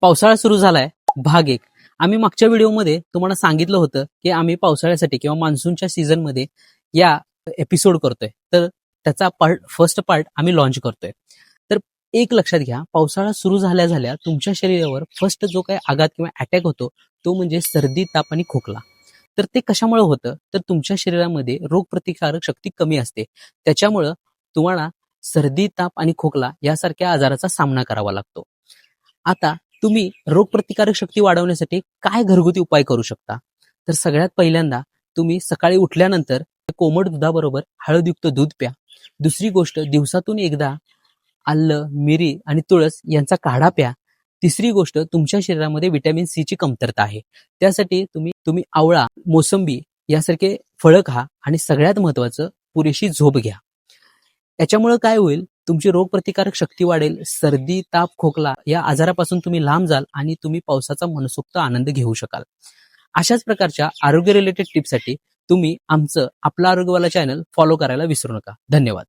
पावसाळा सुरू झालाय भाग 1. आम्ही मागच्या व्हिडिओमध्ये तुम्हाला सांगितलं होतं की आम्ही पावसाळ्यासाठी किंवा मान्सूनच्या सीझनमध्ये या एपिसोड करतोय. तर त्याचा फर्स्ट पार्ट आम्ही लॉन्च करतोय. तर एक लक्षात घ्या, पावसाळा सुरू झाल्या झाल्या तुमच्या शरीरावर फर्स्ट जो काही आघात किंवा अटॅक होतो तो म्हणजे सर्दी, ताप आणि खोकला. तर ते कशामुळे होतं, तर तुमच्या शरीरामध्ये रोगप्रतिकारक शक्ती कमी असते. त्याच्यामुळं तुम्हाला सर्दी, ताप आणि खोकला यासारख्या आजाराचा सामना करावा लागतो. आता तुम्ही रोगप्रतिकारक शक्ती वाढवण्यासाठी काय घरगुती उपाय करू शकता? तर सगळ्यात पहिल्यांदा तुम्ही सकाळी उठल्यानंतर कोमट दुधाबरोबर हळदयुक्त दूध प्या. दुसरी गोष्ट, दिवसातून एकदा आलं, मिरी आणि तुळस यांचा काढा प्या. तिसरी गोष्ट, तुमच्या शरीरामध्ये व्हिटॅमिन सी ची कमतरता आहे. त्यासाठी तुम्ही आवळा, मोसंबी यासारखे फळं खा आणि सगळ्यात महत्वाचं, पुरेशी झोप घ्या. याच्यामुळे काय होईल, तुमची रोगप्रतिकारक शक्ती वाढेल, सर्दी, ताप, खोकला या आजारापासून तुम्ही लांब जाल आणि तुम्ही पावसाचा मनसोक्त आनंद घेऊ शकाल. अशाच प्रकारच्या आरोग्य रिलेटेड टिप्ससाठी तुम्ही आपलं आरोग्यवाला चॅनल फॉलो करायला विसरू नका. धन्यवाद.